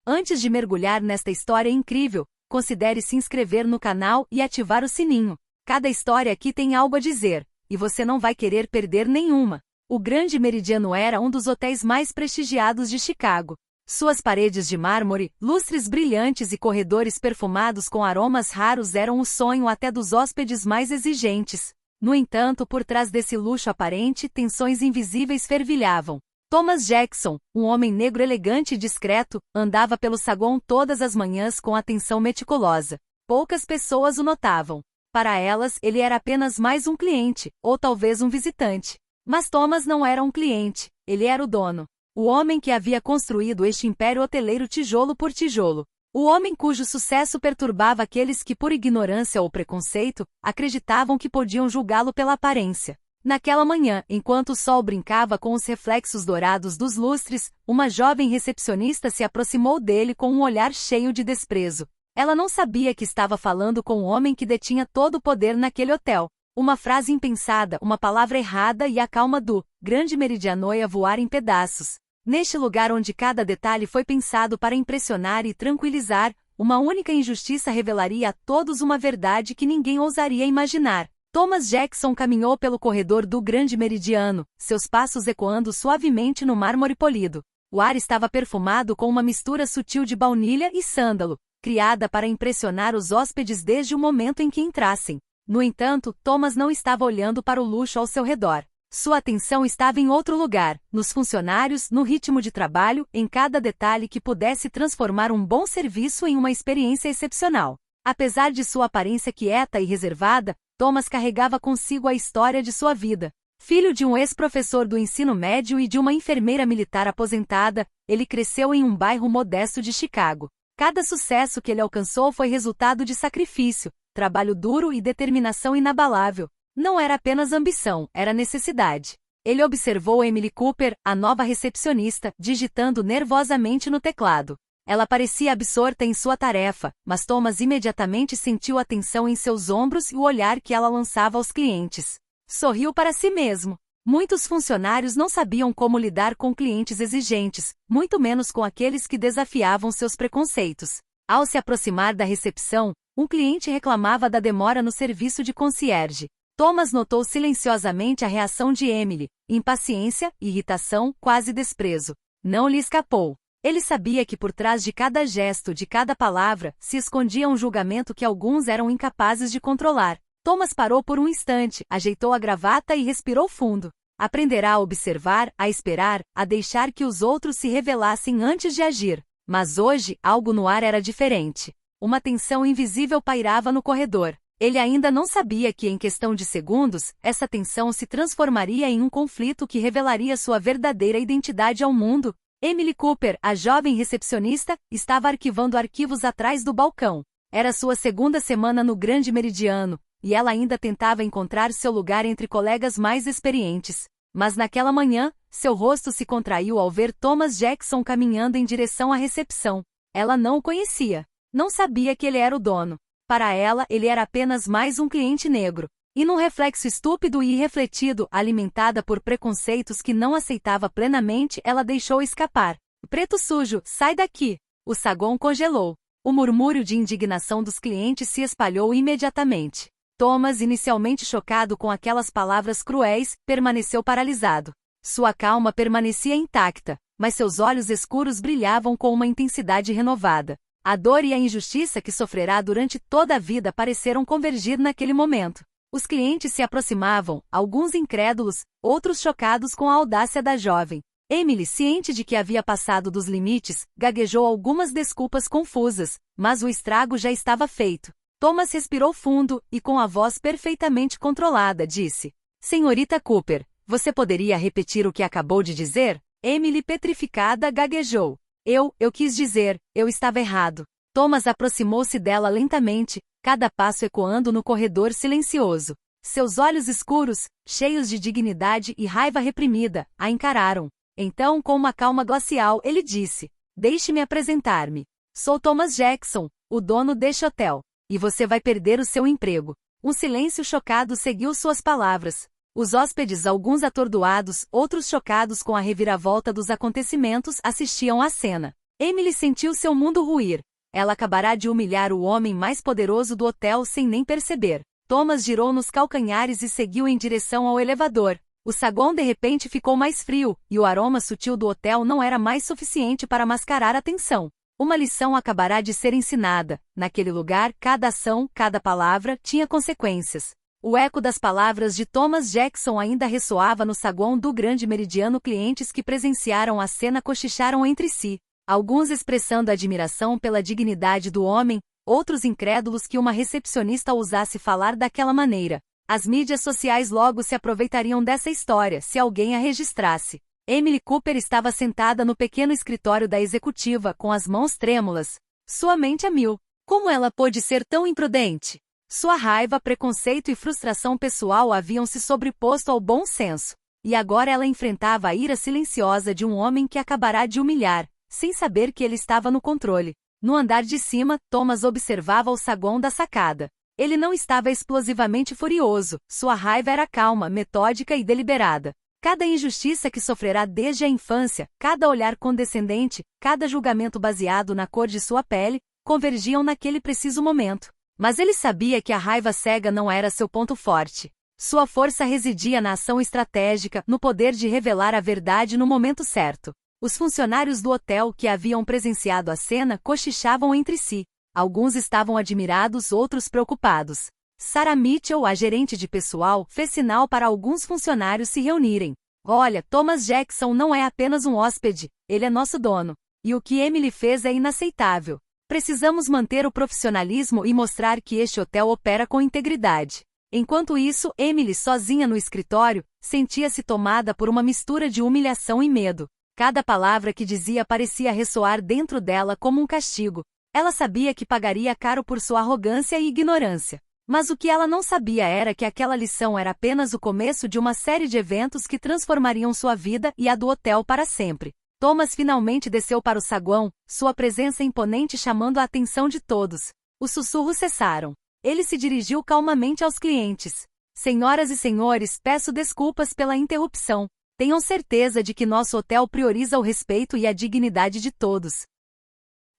Antes de mergulhar nesta história incrível, considere se inscrever no canal e ativar o sininho. Cada história aqui tem algo a dizer, e você não vai querer perder nenhuma. O Grande Meridiano era um dos hotéis mais prestigiados de Chicago. Suas paredes de mármore, lustres brilhantes e corredores perfumados com aromas raros eram o sonho até dos hóspedes mais exigentes. No entanto, por trás desse luxo aparente, tensões invisíveis fervilhavam. Thomas Jackson, um homem negro elegante e discreto, andava pelo saguão todas as manhãs com atenção meticulosa. Poucas pessoas o notavam. Para elas, ele era apenas mais um cliente, ou talvez um visitante. Mas Thomas não era um cliente, ele era o dono. O homem que havia construído este império hoteleiro tijolo por tijolo. O homem cujo sucesso perturbava aqueles que, por ignorância ou preconceito, acreditavam que podiam julgá-lo pela aparência. Naquela manhã, enquanto o sol brincava com os reflexos dourados dos lustres, uma jovem recepcionista se aproximou dele com um olhar cheio de desprezo. Ela não sabia que estava falando com o homem que detinha todo o poder naquele hotel. Uma frase impensada, uma palavra errada e a calma do Grande Meridiano ia voar em pedaços. Neste lugar onde cada detalhe foi pensado para impressionar e tranquilizar, uma única injustiça revelaria a todos uma verdade que ninguém ousaria imaginar. Thomas Jackson caminhou pelo corredor do Grande Meridiano, seus passos ecoando suavemente no mármore polido. O ar estava perfumado com uma mistura sutil de baunilha e sândalo, criada para impressionar os hóspedes desde o momento em que entrassem. No entanto, Thomas não estava olhando para o luxo ao seu redor. Sua atenção estava em outro lugar, nos funcionários, no ritmo de trabalho, em cada detalhe que pudesse transformar um bom serviço em uma experiência excepcional. Apesar de sua aparência quieta e reservada, Thomas carregava consigo a história de sua vida. Filho de um ex-professor do ensino médio e de uma enfermeira militar aposentada, ele cresceu em um bairro modesto de Chicago. Cada sucesso que ele alcançou foi resultado de sacrifício, trabalho duro e determinação inabalável. Não era apenas ambição, era necessidade. Ele observou Emily Cooper, a nova recepcionista, digitando nervosamente no teclado. Ela parecia absorta em sua tarefa, mas Thomas imediatamente sentiu a tensão em seus ombros e o olhar que ela lançava aos clientes. Sorriu para si mesmo. Muitos funcionários não sabiam como lidar com clientes exigentes, muito menos com aqueles que desafiavam seus preconceitos. Ao se aproximar da recepção, um cliente reclamava da demora no serviço de concierge. Thomas notou silenciosamente a reação de Emily, impaciência, irritação, quase desprezo. Não lhe escapou. Ele sabia que por trás de cada gesto, de cada palavra, se escondia um julgamento que alguns eram incapazes de controlar. Thomas parou por um instante, ajeitou a gravata e respirou fundo. Aprenderá a observar, a esperar, a deixar que os outros se revelassem antes de agir. Mas hoje, algo no ar era diferente. Uma tensão invisível pairava no corredor. Ele ainda não sabia que, em questão de segundos, essa tensão se transformaria em um conflito que revelaria sua verdadeira identidade ao mundo. Emily Cooper, a jovem recepcionista, estava arquivando arquivos atrás do balcão. Era sua segunda semana no Grande Meridiano, e ela ainda tentava encontrar seu lugar entre colegas mais experientes. Mas naquela manhã, seu rosto se contraiu ao ver Thomas Jackson caminhando em direção à recepção. Ela não o conhecia. Não sabia que ele era o dono. Para ela, ele era apenas mais um cliente negro. E num reflexo estúpido e irrefletido, alimentada por preconceitos que não aceitava plenamente, ela deixou escapar. Preto sujo, sai daqui! O saguão congelou. O murmúrio de indignação dos clientes se espalhou imediatamente. Thomas, inicialmente chocado com aquelas palavras cruéis, permaneceu paralisado. Sua calma permanecia intacta, mas seus olhos escuros brilhavam com uma intensidade renovada. A dor e a injustiça que sofrerá durante toda a vida pareceram convergir naquele momento. Os clientes se aproximavam, alguns incrédulos, outros chocados com a audácia da jovem. Emily, ciente de que havia passado dos limites, gaguejou algumas desculpas confusas, mas o estrago já estava feito. Thomas respirou fundo e, com a voz perfeitamente controlada, disse: Senhorita Cooper, você poderia repetir o que acabou de dizer? Emily, petrificada, gaguejou. Eu quis dizer, eu estava errado. Thomas aproximou-se dela lentamente, cada passo ecoando no corredor silencioso. Seus olhos escuros, cheios de dignidade e raiva reprimida, a encararam. Então, com uma calma glacial, ele disse: Deixe-me apresentar-me. Sou Thomas Jackson, o dono deste hotel. E você vai perder o seu emprego. Um silêncio chocado seguiu suas palavras. Os hóspedes, alguns atordoados, outros chocados com a reviravolta dos acontecimentos, assistiam à cena. Emily sentiu seu mundo ruir. Ela acabará de humilhar o homem mais poderoso do hotel sem nem perceber. Thomas girou nos calcanhares e seguiu em direção ao elevador. O saguão de repente ficou mais frio, e o aroma sutil do hotel não era mais suficiente para mascarar a tensão. Uma lição acabará de ser ensinada. Naquele lugar, cada ação, cada palavra, tinha consequências. O eco das palavras de Thomas Jackson ainda ressoava no saguão do Grande Meridiano. Clientes que presenciaram a cena cochicharam entre si, alguns expressando admiração pela dignidade do homem, outros incrédulos que uma recepcionista ousasse falar daquela maneira. As mídias sociais logo se aproveitariam dessa história, se alguém a registrasse. Emily Cooper estava sentada no pequeno escritório da executiva, com as mãos trêmulas, sua mente a mil. Como ela pôde ser tão imprudente? Sua raiva, preconceito e frustração pessoal haviam se sobreposto ao bom senso. E agora ela enfrentava a ira silenciosa de um homem que acabará de humilhar, sem saber que ele estava no controle. No andar de cima, Thomas observava o saguão da sacada. Ele não estava explosivamente furioso, sua raiva era calma, metódica e deliberada. Cada injustiça que sofrerá desde a infância, cada olhar condescendente, cada julgamento baseado na cor de sua pele, convergiam naquele preciso momento. Mas ele sabia que a raiva cega não era seu ponto forte. Sua força residia na ação estratégica, no poder de revelar a verdade no momento certo. Os funcionários do hotel que haviam presenciado a cena cochichavam entre si. Alguns estavam admirados, outros preocupados. Sarah Mitchell, a gerente de pessoal, fez sinal para alguns funcionários se reunirem. Olha, Thomas Jackson não é apenas um hóspede, ele é nosso dono. E o que Emily fez é inaceitável. Precisamos manter o profissionalismo e mostrar que este hotel opera com integridade. Enquanto isso, Emily, sozinha no escritório, sentia-se tomada por uma mistura de humilhação e medo. Cada palavra que dizia parecia ressoar dentro dela como um castigo. Ela sabia que pagaria caro por sua arrogância e ignorância. Mas o que ela não sabia era que aquela lição era apenas o começo de uma série de eventos que transformariam sua vida e a do hotel para sempre. Thomas finalmente desceu para o saguão, sua presença imponente chamando a atenção de todos. Os sussurros cessaram. Ele se dirigiu calmamente aos clientes. Senhoras e senhores, peço desculpas pela interrupção. Tenham certeza de que nosso hotel prioriza o respeito e a dignidade de todos.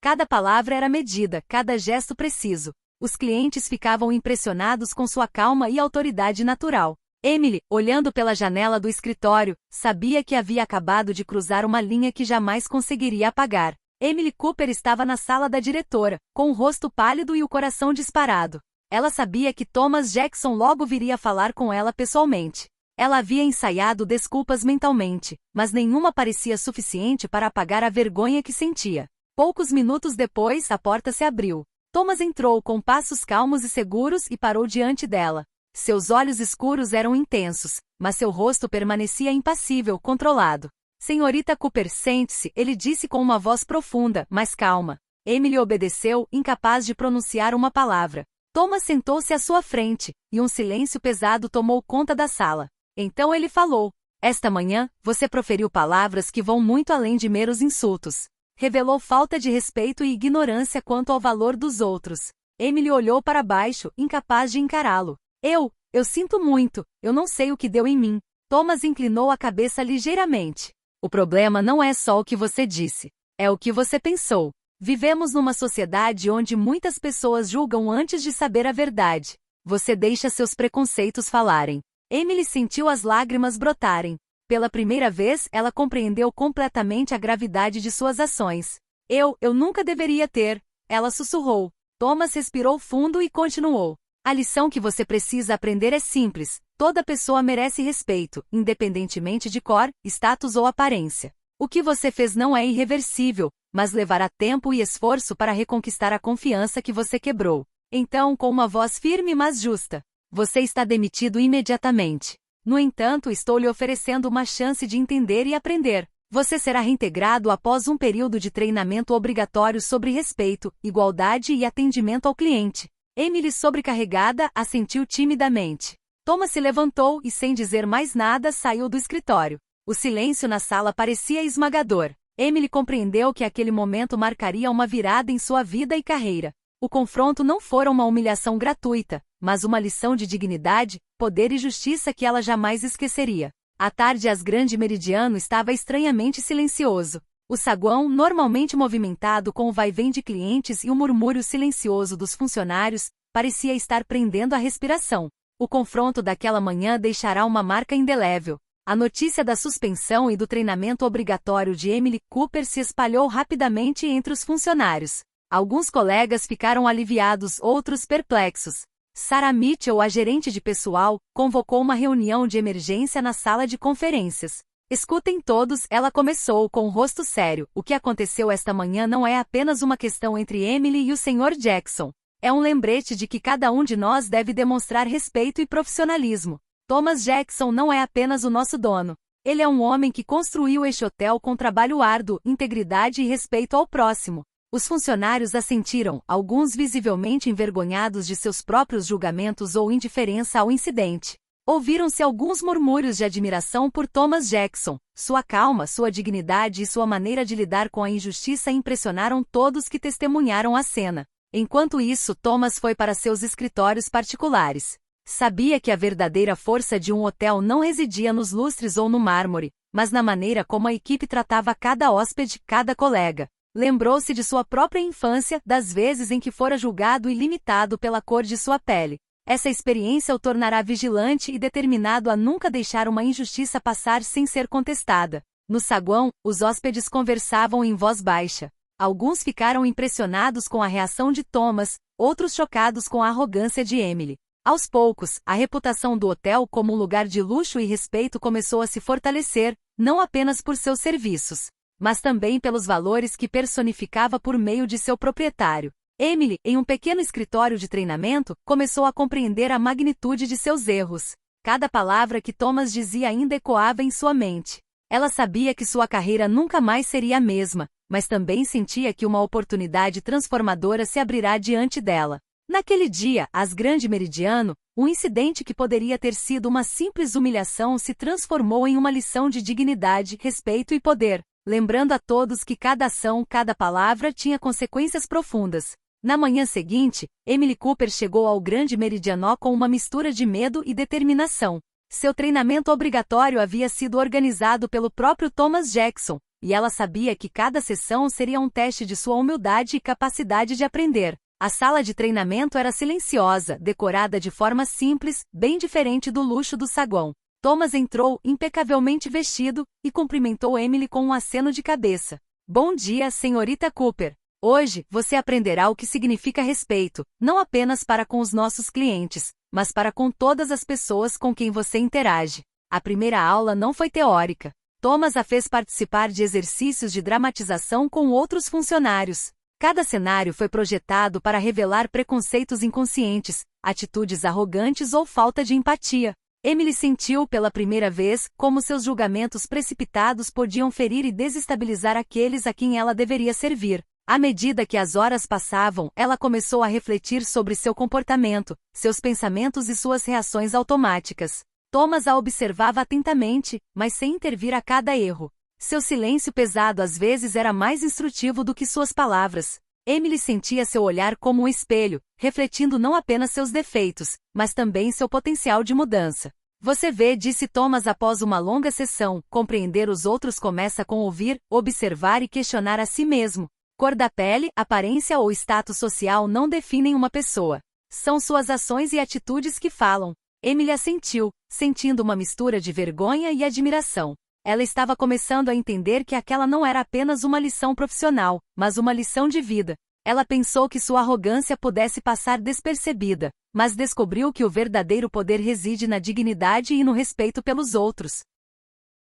Cada palavra era medida, cada gesto preciso. Os clientes ficavam impressionados com sua calma e autoridade natural. Emily, olhando pela janela do escritório, sabia que havia acabado de cruzar uma linha que jamais conseguiria apagar. Emily Cooper estava na sala da diretora, com o rosto pálido e o coração disparado. Ela sabia que Thomas Jackson logo viria falar com ela pessoalmente. Ela havia ensaiado desculpas mentalmente, mas nenhuma parecia suficiente para apagar a vergonha que sentia. Poucos minutos depois, a porta se abriu. Thomas entrou com passos calmos e seguros e parou diante dela. Seus olhos escuros eram intensos, mas seu rosto permanecia impassível, controlado. Senhorita Cooper, sente-se, ele disse com uma voz profunda, mas calma. Emily obedeceu, incapaz de pronunciar uma palavra. Thomas sentou-se à sua frente, e um silêncio pesado tomou conta da sala. Então ele falou. Esta manhã, você proferiu palavras que vão muito além de meros insultos. Revelou falta de respeito e ignorância quanto ao valor dos outros. Emily olhou para baixo, incapaz de encará-lo. Eu sinto muito, eu não sei o que deu em mim. Thomas inclinou a cabeça ligeiramente. O problema não é só o que você disse, é o que você pensou. Vivemos numa sociedade onde muitas pessoas julgam antes de saber a verdade. Você deixa seus preconceitos falarem. Emily sentiu as lágrimas brotarem. Pela primeira vez, ela compreendeu completamente a gravidade de suas ações. Eu nunca deveria ter, ela sussurrou. Thomas respirou fundo e continuou. A lição que você precisa aprender é simples. Toda pessoa merece respeito, independentemente de cor, status ou aparência. O que você fez não é irreversível, mas levará tempo e esforço para reconquistar a confiança que você quebrou. Então, com uma voz firme mas justa, você está demitido imediatamente. No entanto, estou lhe oferecendo uma chance de entender e aprender. Você será reintegrado após um período de treinamento obrigatório sobre respeito, igualdade e atendimento ao cliente. Emily, sobrecarregada, assentiu timidamente. Thomas se levantou e, sem dizer mais nada, saiu do escritório. O silêncio na sala parecia esmagador. Emily compreendeu que aquele momento marcaria uma virada em sua vida e carreira. O confronto não fora uma humilhação gratuita, mas uma lição de dignidade, poder e justiça que ela jamais esqueceria. À tarde, as Grande Meridiano estava estranhamente silencioso. O saguão, normalmente movimentado com o vai-vem de clientes e o murmúrio silencioso dos funcionários, parecia estar prendendo a respiração. O confronto daquela manhã deixará uma marca indelével. A notícia da suspensão e do treinamento obrigatório de Emily Cooper se espalhou rapidamente entre os funcionários. Alguns colegas ficaram aliviados, outros perplexos. Sarah Mitchell, a gerente de pessoal, convocou uma reunião de emergência na sala de conferências. Escutem todos, ela começou com um rosto sério. O que aconteceu esta manhã não é apenas uma questão entre Emily e o Sr. Jackson. É um lembrete de que cada um de nós deve demonstrar respeito e profissionalismo. Thomas Jackson não é apenas o nosso dono. Ele é um homem que construiu este hotel com trabalho árduo, integridade e respeito ao próximo. Os funcionários assentiram, alguns visivelmente envergonhados de seus próprios julgamentos ou indiferença ao incidente. Ouviram-se alguns murmúrios de admiração por Thomas Jackson. Sua calma, sua dignidade e sua maneira de lidar com a injustiça impressionaram todos que testemunharam a cena. Enquanto isso, Thomas foi para seus escritórios particulares. Sabia que a verdadeira força de um hotel não residia nos lustres ou no mármore, mas na maneira como a equipe tratava cada hóspede, cada colega. Lembrou-se de sua própria infância, das vezes em que fora julgado e limitado pela cor de sua pele. Essa experiência o tornará vigilante e determinado a nunca deixar uma injustiça passar sem ser contestada. No saguão, os hóspedes conversavam em voz baixa. Alguns ficaram impressionados com a reação de Thomas, outros chocados com a arrogância de Emily. Aos poucos, a reputação do hotel como um lugar de luxo e respeito começou a se fortalecer, não apenas por seus serviços, mas também pelos valores que personificava por meio de seu proprietário. Emily, em um pequeno escritório de treinamento, começou a compreender a magnitude de seus erros. Cada palavra que Thomas dizia ainda ecoava em sua mente. Ela sabia que sua carreira nunca mais seria a mesma, mas também sentia que uma oportunidade transformadora se abrirá diante dela. Naquele dia, às Grande Meridiano, um incidente que poderia ter sido uma simples humilhação se transformou em uma lição de dignidade, respeito e poder, lembrando a todos que cada ação, cada palavra tinha consequências profundas. Na manhã seguinte, Emily Cooper chegou ao Grande Meridiano com uma mistura de medo e determinação. Seu treinamento obrigatório havia sido organizado pelo próprio Thomas Jackson, e ela sabia que cada sessão seria um teste de sua humildade e capacidade de aprender. A sala de treinamento era silenciosa, decorada de forma simples, bem diferente do luxo do saguão. Thomas entrou, impecavelmente vestido, e cumprimentou Emily com um aceno de cabeça. Bom dia, senhorita Cooper. Hoje, você aprenderá o que significa respeito, não apenas para com os nossos clientes, mas para com todas as pessoas com quem você interage. A primeira aula não foi teórica. Thomas a fez participar de exercícios de dramatização com outros funcionários. Cada cenário foi projetado para revelar preconceitos inconscientes, atitudes arrogantes ou falta de empatia. Emily sentiu pela primeira vez como seus julgamentos precipitados podiam ferir e desestabilizar aqueles a quem ela deveria servir. À medida que as horas passavam, ela começou a refletir sobre seu comportamento, seus pensamentos e suas reações automáticas. Thomas a observava atentamente, mas sem intervir a cada erro. Seu silêncio pesado às vezes era mais instrutivo do que suas palavras. Emily sentia seu olhar como um espelho, refletindo não apenas seus defeitos, mas também seu potencial de mudança. Você vê, disse Thomas após uma longa sessão, compreender os outros começa com ouvir, observar e questionar a si mesmo. Cor da pele, aparência ou status social não definem uma pessoa. São suas ações e atitudes que falam. Emily assentiu, sentindo uma mistura de vergonha e admiração. Ela estava começando a entender que aquela não era apenas uma lição profissional, mas uma lição de vida. Ela pensou que sua arrogância pudesse passar despercebida, mas descobriu que o verdadeiro poder reside na dignidade e no respeito pelos outros.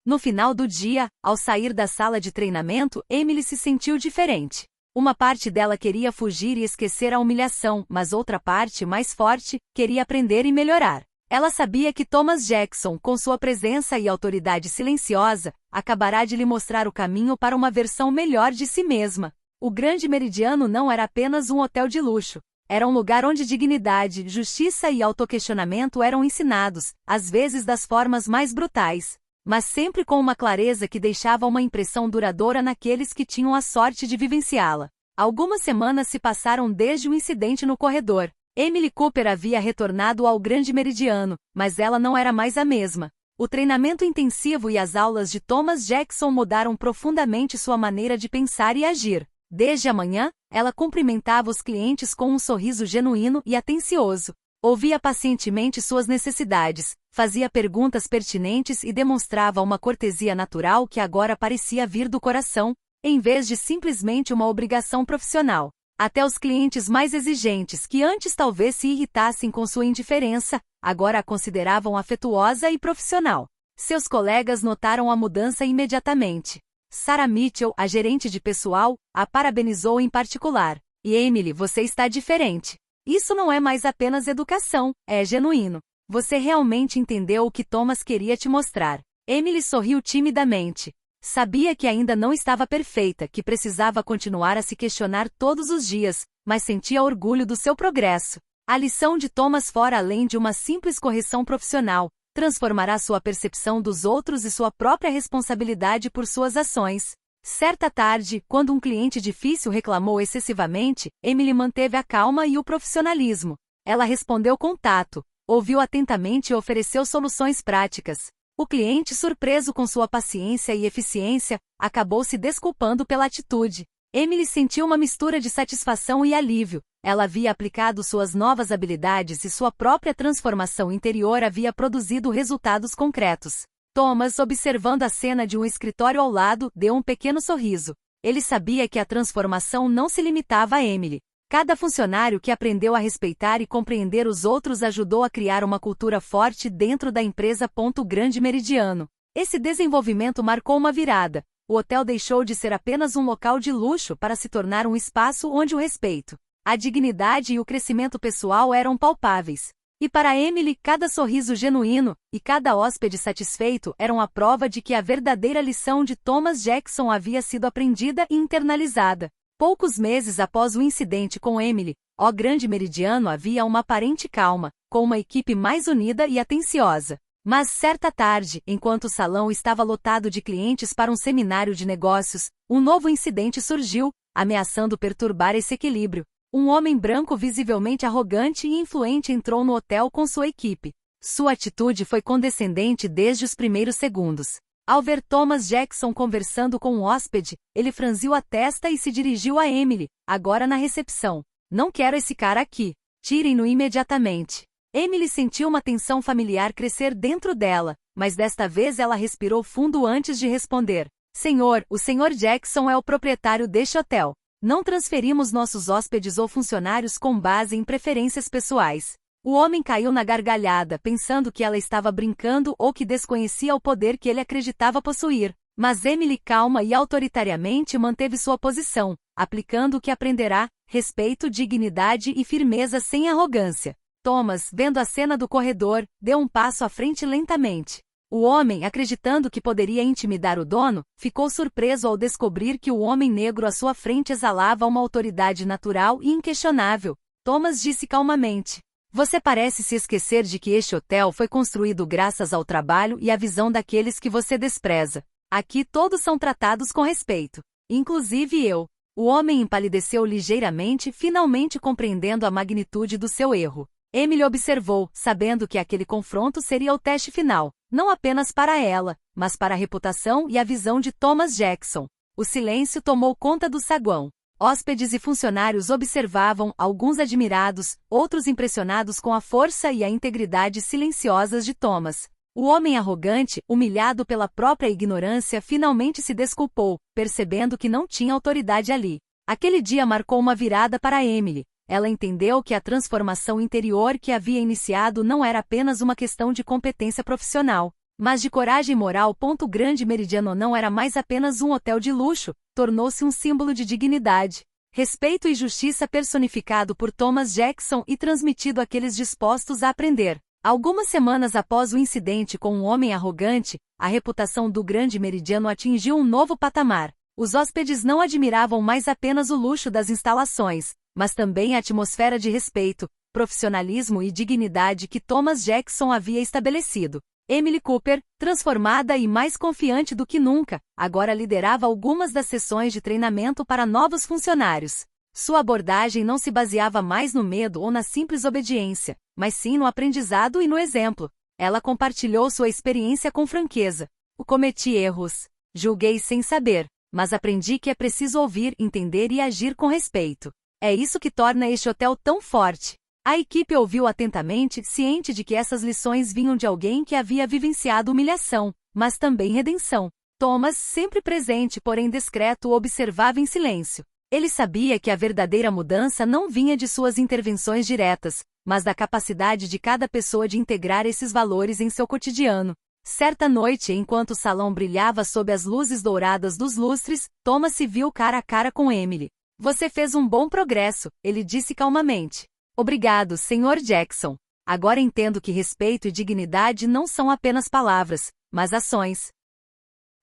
No final do dia, ao sair da sala de treinamento, Emily se sentiu diferente. Uma parte dela queria fugir e esquecer a humilhação, mas outra parte, mais forte, queria aprender e melhorar. Ela sabia que Thomas Jackson, com sua presença e autoridade silenciosa, acabará de lhe mostrar o caminho para uma versão melhor de si mesma. O Grande Meridiano não era apenas um hotel de luxo. Era um lugar onde dignidade, justiça e autoquestionamento eram ensinados, às vezes das formas mais brutais, mas sempre com uma clareza que deixava uma impressão duradoura naqueles que tinham a sorte de vivenciá-la. Algumas semanas se passaram desde o incidente no corredor. Emily Cooper havia retornado ao Grande Meridiano, mas ela não era mais a mesma. O treinamento intensivo e as aulas de Thomas Jackson mudaram profundamente sua maneira de pensar e agir. Desde a manhã, ela cumprimentava os clientes com um sorriso genuíno e atencioso. Ouvia pacientemente suas necessidades, fazia perguntas pertinentes e demonstrava uma cortesia natural que agora parecia vir do coração, em vez de simplesmente uma obrigação profissional. Até os clientes mais exigentes, que antes talvez se irritassem com sua indiferença, agora a consideravam afetuosa e profissional. Seus colegas notaram a mudança imediatamente. Sarah Mitchell, a gerente de pessoal, a parabenizou em particular. E Emily, você está diferente. Isso não é mais apenas educação, é genuíno. Você realmente entendeu o que Thomas queria te mostrar. Emily sorriu timidamente. Sabia que ainda não estava perfeita, que precisava continuar a se questionar todos os dias, mas sentia orgulho do seu progresso. A lição de Thomas fora além de uma simples correção profissional, transformará sua percepção dos outros e sua própria responsabilidade por suas ações. Certa tarde, quando um cliente difícil reclamou excessivamente, Emily manteve a calma e o profissionalismo. Ela respondeu com tato, ouviu atentamente e ofereceu soluções práticas. O cliente, surpreso com sua paciência e eficiência, acabou se desculpando pela atitude. Emily sentiu uma mistura de satisfação e alívio. Ela havia aplicado suas novas habilidades e sua própria transformação interior havia produzido resultados concretos. Thomas, observando a cena de um escritório ao lado, deu um pequeno sorriso. Ele sabia que a transformação não se limitava a Emily. Cada funcionário que aprendeu a respeitar e compreender os outros ajudou a criar uma cultura forte dentro da empresa. Grande Meridiano. Esse desenvolvimento marcou uma virada. O hotel deixou de ser apenas um local de luxo para se tornar um espaço onde o respeito, a dignidade e o crescimento pessoal eram palpáveis. E para Emily, cada sorriso genuíno e cada hóspede satisfeito eram a prova de que a verdadeira lição de Thomas Jackson havia sido aprendida e internalizada. Poucos meses após o incidente com Emily, o Grande Meridiano havia uma aparente calma, com uma equipe mais unida e atenciosa. Mas certa tarde, enquanto o salão estava lotado de clientes para um seminário de negócios, um novo incidente surgiu, ameaçando perturbar esse equilíbrio. Um homem branco visivelmente arrogante e influente entrou no hotel com sua equipe. Sua atitude foi condescendente desde os primeiros segundos. Ao ver Thomas Jackson conversando com um hóspede, ele franziu a testa e se dirigiu a Emily, agora na recepção. Não quero esse cara aqui. Tirem-no imediatamente. Emily sentiu uma tensão familiar crescer dentro dela, mas desta vez ela respirou fundo antes de responder. Senhor, o Sr. Jackson é o proprietário deste hotel. Não transferimos nossos hóspedes ou funcionários com base em preferências pessoais. O homem caiu na gargalhada, pensando que ela estava brincando ou que desconhecia o poder que ele acreditava possuir. Mas Emily calma e autoritariamente manteve sua posição, aplicando o que aprenderá, respeito, dignidade e firmeza sem arrogância. Thomas, vendo a cena do corredor, deu um passo à frente lentamente. O homem, acreditando que poderia intimidar o dono, ficou surpreso ao descobrir que o homem negro à sua frente exalava uma autoridade natural e inquestionável. Thomas disse calmamente: Você parece se esquecer de que este hotel foi construído graças ao trabalho e à visão daqueles que você despreza. Aqui todos são tratados com respeito. Inclusive eu. O homem empalideceu ligeiramente, finalmente compreendendo a magnitude do seu erro. Emily observou, sabendo que aquele confronto seria o teste final, não apenas para ela, mas para a reputação e a visão de Thomas Jackson. O silêncio tomou conta do saguão. Hóspedes e funcionários observavam, alguns admirados, outros impressionados com a força e a integridade silenciosas de Thomas. O homem arrogante, humilhado pela própria ignorância, finalmente se desculpou, percebendo que não tinha autoridade ali. Aquele dia marcou uma virada para Emily. Ela entendeu que a transformação interior que havia iniciado não era apenas uma questão de competência profissional, mas de coragem moral. Grande Meridiano não era mais apenas um hotel de luxo, tornou-se um símbolo de dignidade, respeito e justiça personificado por Thomas Jackson e transmitido àqueles dispostos a aprender. Algumas semanas após o incidente com um homem arrogante, a reputação do Grande Meridiano atingiu um novo patamar. Os hóspedes não admiravam mais apenas o luxo das instalações, mas também a atmosfera de respeito, profissionalismo e dignidade que Thomas Jackson havia estabelecido. Emily Cooper, transformada e mais confiante do que nunca, agora liderava algumas das sessões de treinamento para novos funcionários. Sua abordagem não se baseava mais no medo ou na simples obediência, mas sim no aprendizado e no exemplo. Ela compartilhou sua experiência com franqueza. Cometi erros. Julguei sem saber, mas aprendi que é preciso ouvir, entender e agir com respeito. É isso que torna este hotel tão forte. A equipe ouviu atentamente, ciente de que essas lições vinham de alguém que havia vivenciado humilhação, mas também redenção. Thomas, sempre presente porém discreto, observava em silêncio. Ele sabia que a verdadeira mudança não vinha de suas intervenções diretas, mas da capacidade de cada pessoa de integrar esses valores em seu cotidiano. Certa noite, enquanto o salão brilhava sob as luzes douradas dos lustres, Thomas se viu cara a cara com Emily. Você fez um bom progresso, ele disse calmamente. Obrigado, Sr. Jackson. Agora entendo que respeito e dignidade não são apenas palavras, mas ações.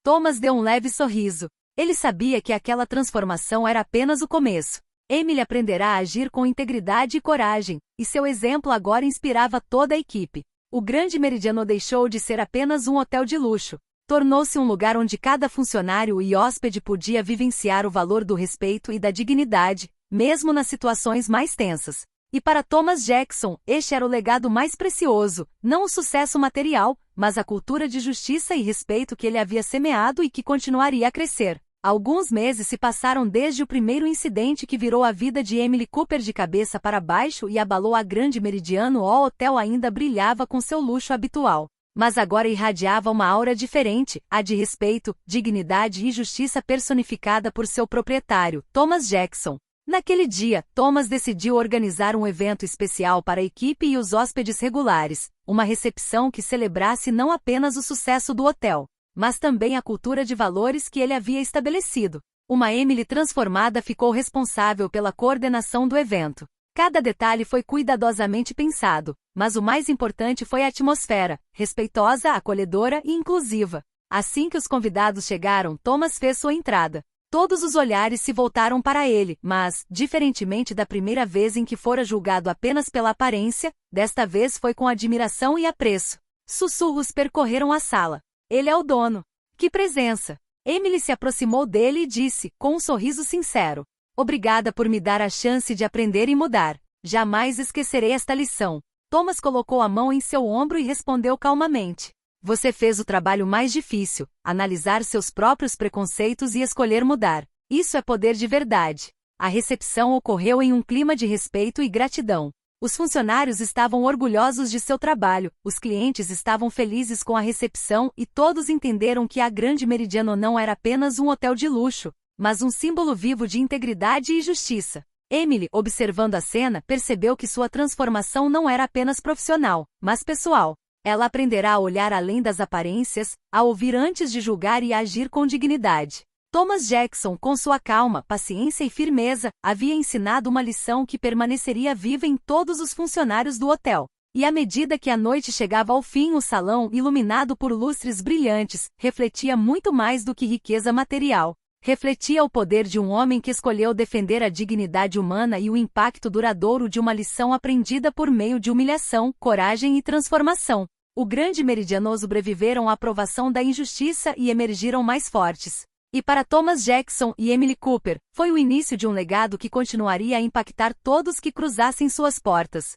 Thomas deu um leve sorriso. Ele sabia que aquela transformação era apenas o começo. Emily aprenderá a agir com integridade e coragem, e seu exemplo agora inspirava toda a equipe. O Grande Meridiano deixou de ser apenas um hotel de luxo. Tornou-se um lugar onde cada funcionário e hóspede podia vivenciar o valor do respeito e da dignidade, mesmo nas situações mais tensas. E para Thomas Jackson, este era o legado mais precioso, não o sucesso material, mas a cultura de justiça e respeito que ele havia semeado e que continuaria a crescer. Alguns meses se passaram desde o primeiro incidente que virou a vida de Emily Cooper de cabeça para baixo e abalou a Grande Meridiano. O hotel ainda brilhava com seu luxo habitual, mas agora irradiava uma aura diferente, a de respeito, dignidade e justiça personificada por seu proprietário, Thomas Jackson. Naquele dia, Thomas decidiu organizar um evento especial para a equipe e os hóspedes regulares, uma recepção que celebrasse não apenas o sucesso do hotel, mas também a cultura de valores que ele havia estabelecido. Uma Emily transformada ficou responsável pela coordenação do evento. Cada detalhe foi cuidadosamente pensado, mas o mais importante foi a atmosfera, respeitosa, acolhedora e inclusiva. Assim que os convidados chegaram, Thomas fez sua entrada. Todos os olhares se voltaram para ele, mas, diferentemente da primeira vez em que fora julgado apenas pela aparência, desta vez foi com admiração e apreço. Sussurros percorreram a sala. Ele é o dono. Que presença! Emily se aproximou dele e disse, com um sorriso sincero. Obrigada por me dar a chance de aprender e mudar. Jamais esquecerei esta lição. Thomas colocou a mão em seu ombro e respondeu calmamente. Você fez o trabalho mais difícil, analisar seus próprios preconceitos e escolher mudar. Isso é poder de verdade. A recepção ocorreu em um clima de respeito e gratidão. Os funcionários estavam orgulhosos de seu trabalho, os clientes estavam felizes com a recepção e todos entenderam que a Grande Meridiano não era apenas um hotel de luxo, mas um símbolo vivo de integridade e justiça. Emily, observando a cena, percebeu que sua transformação não era apenas profissional, mas pessoal. Ela aprenderá a olhar além das aparências, a ouvir antes de julgar e a agir com dignidade. Thomas Jackson, com sua calma, paciência e firmeza, havia ensinado uma lição que permaneceria viva em todos os funcionários do hotel. E à medida que a noite chegava ao fim, o salão, iluminado por lustres brilhantes, refletia muito mais do que riqueza material. Refletia o poder de um homem que escolheu defender a dignidade humana e o impacto duradouro de uma lição aprendida por meio de humilhação, coragem e transformação. O Grande Meridiano sobreviveram à aprovação da injustiça e emergiram mais fortes. E para Thomas Jackson e Emily Cooper, foi o início de um legado que continuaria a impactar todos que cruzassem suas portas.